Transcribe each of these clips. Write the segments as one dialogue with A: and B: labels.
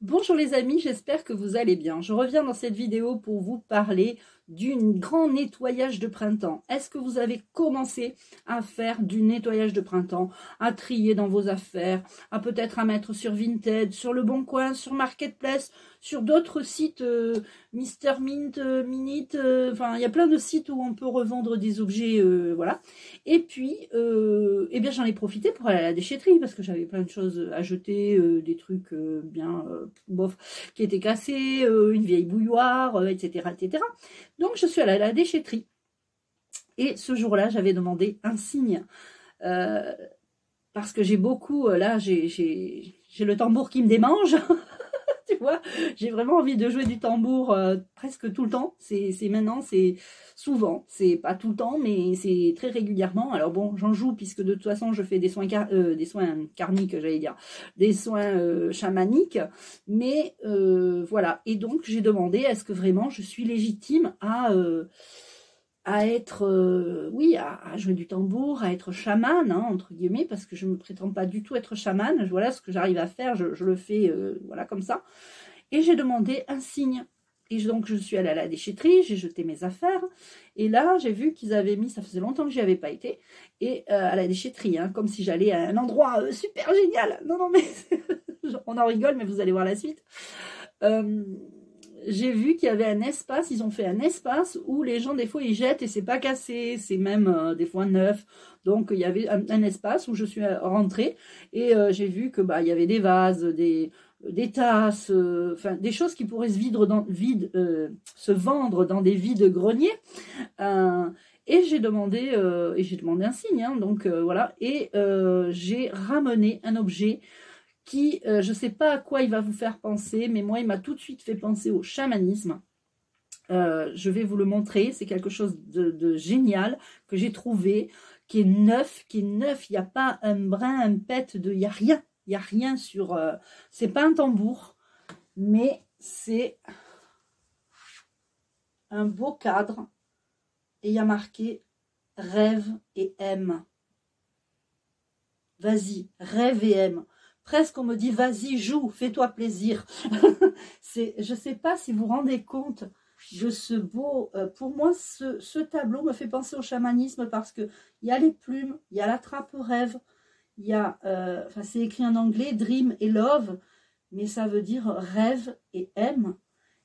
A: Bonjour les amis, j'espère que vous allez bien. Je reviens dans cette vidéo pour vous parler du grand nettoyage de printemps. Est-ce que vous avez commencé à faire du nettoyage de printemps, à trier dans vos affaires, à peut-être à mettre sur Vinted, sur Le Bon Coin, sur Marketplace, sur d'autres sites, Mr Mint, Minute, enfin il y a plein de sites où on peut revendre des objets, voilà. Et puis, eh bien j'en ai profité pour aller à la déchetterie parce que j'avais plein de choses à jeter, des trucs bien bof qui étaient cassés, une vieille bouilloire, etc., etc. Donc je suis allée à la déchetterie et ce jour-là j'avais demandé un signe parce que j'ai beaucoup, là j'ai le tambour qui me démange. Tu vois, j'ai vraiment envie de jouer du tambour presque tout le temps. C'est maintenant, c'est souvent, c'est pas tout le temps, mais c'est très régulièrement. Alors bon, j'en joue puisque de toute façon, je fais des soins karmiques, j'allais dire, des soins chamaniques. Mais voilà. Et donc, j'ai demandé, est-ce que vraiment je suis légitime à être, oui, à jouer du tambour, à être chamane, hein, entre guillemets, parce que je ne me prétends pas du tout être chamane. Voilà ce que j'arrive à faire, je le fais voilà, comme ça. Et j'ai demandé un signe. Et donc, je suis allée à la déchetterie, j'ai jeté mes affaires. Et là, j'ai vu qu'ils avaient mis, ça faisait longtemps que j'y avais pas été, et à la déchetterie, hein, comme si j'allais à un endroit super génial. Non, non, mais on en rigole, mais vous allez voir la suite. J'ai vu qu'il y avait un espace, ils ont fait un espace où les gens, des fois, ils jettent et c'est pas cassé, c'est même des fois neuf. Donc, il y avait un espace où je suis rentrée et j'ai vu que il y avait des vases, des tasses, enfin des choses qui pourraient se vendre dans des vides greniers. Et j'ai demandé un signe, hein, donc voilà. Et j'ai ramené un objet qui, je ne sais pas à quoi il va vous faire penser, mais moi, il m'a tout de suite fait penser au chamanisme. Je vais vous le montrer, c'est quelque chose de génial que j'ai trouvé, qui est neuf, il n'y a pas un brin, un pet, il n'y a rien. Il n'y a rien sur... c'est pas un tambour, mais c'est un beau cadre. Et il y a marqué « Rêve et aime ». Vas-y, rêve et aime. Presque on me dit « Vas-y, joue, fais-toi plaisir ». Je ne sais pas si vous vous rendez compte de ce beau... pour moi, ce tableau me fait penser au chamanisme parce qu'il y a les plumes, il y a la trappe rêve, il y a, enfin c'est écrit en anglais, dream et love, mais ça veut dire rêve et aime.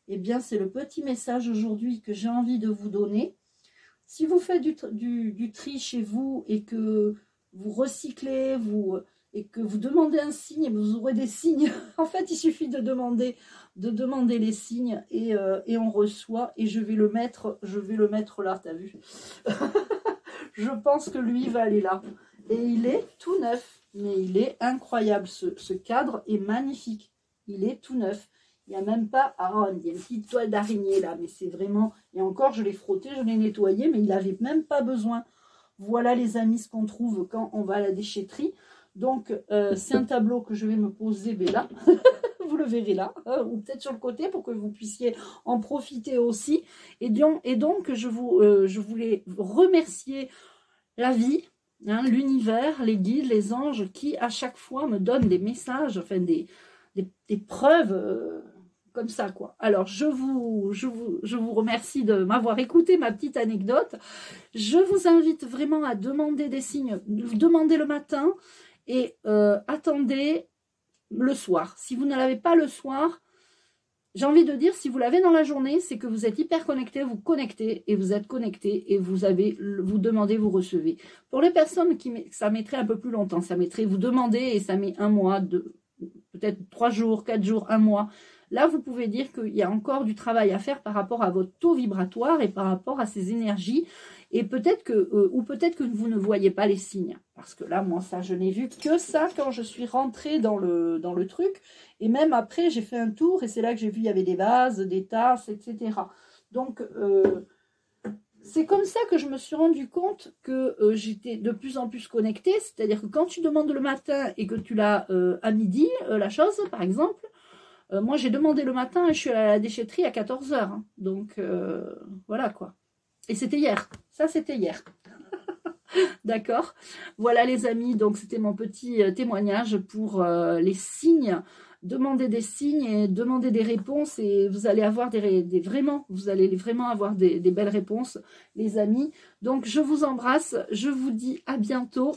A: Eh bien, c'est le petit message aujourd'hui que j'ai envie de vous donner. Si vous faites du tri chez vous et que vous recyclez, et que vous demandez un signe, vous aurez des signes. En fait, il suffit de demander les signes et on reçoit. Et je vais le mettre là, t'as vu. Je pense que lui va aller là. Et il est tout neuf, mais il est incroyable. Ce cadre est magnifique. Il est tout neuf. Il n'y a même pas... Ah, il y a une petite toile d'araignée là, mais c'est vraiment... Et encore, je l'ai frotté, je l'ai nettoyé, mais il n'avait même pas besoin. Voilà les amis, ce qu'on trouve quand on va à la déchetterie. Donc, c'est un tableau que je vais me poser là. Vous le verrez là, ou peut-être sur le côté pour que vous puissiez en profiter aussi. Et donc je voulais remercier la vie, hein, l'univers, les guides, les anges qui à chaque fois me donnent des messages, enfin des preuves comme ça quoi. Alors je vous remercie de m'avoir écouté ma petite anecdote. Je vous invite vraiment à demander des signes, demandez le matin et attendez le soir. Si vous ne l'avez pas le soir, j'ai envie de dire, si vous l'avez dans la journée, c'est que vous êtes hyper connecté, vous connectez et vous êtes connecté et vous demandez, vous recevez. Pour les personnes ça mettrait un peu plus longtemps, ça mettrait, vous demandez et ça met un mois, peut-être 3 jours, 4 jours, un mois. Là, vous pouvez dire qu'il y a encore du travail à faire par rapport à votre taux vibratoire et par rapport à ces énergies. Et peut-être que vous ne voyez pas les signes. Parce que là, moi, ça, je n'ai vu que ça quand je suis rentrée dans le truc. Et même après, j'ai fait un tour et c'est là que j'ai vu, il y avait des vases, des tasses, etc. Donc, c'est comme ça que je me suis rendu compte que j'étais de plus en plus connectée. C'est-à-dire que quand tu demandes le matin et que tu l'as à midi, la chose, par exemple, moi, j'ai demandé le matin et je suis allée à la déchetterie à 14 h. Hein. Donc, voilà quoi. Et c'était hier. Ça, c'était hier. D'accord. Voilà les amis. Donc, c'était mon petit témoignage pour les signes demandez des signes et demandez des réponses et vous allez avoir vous allez vraiment avoir des belles réponses, les amis. Donc, je vous embrasse. Je vous dis à bientôt.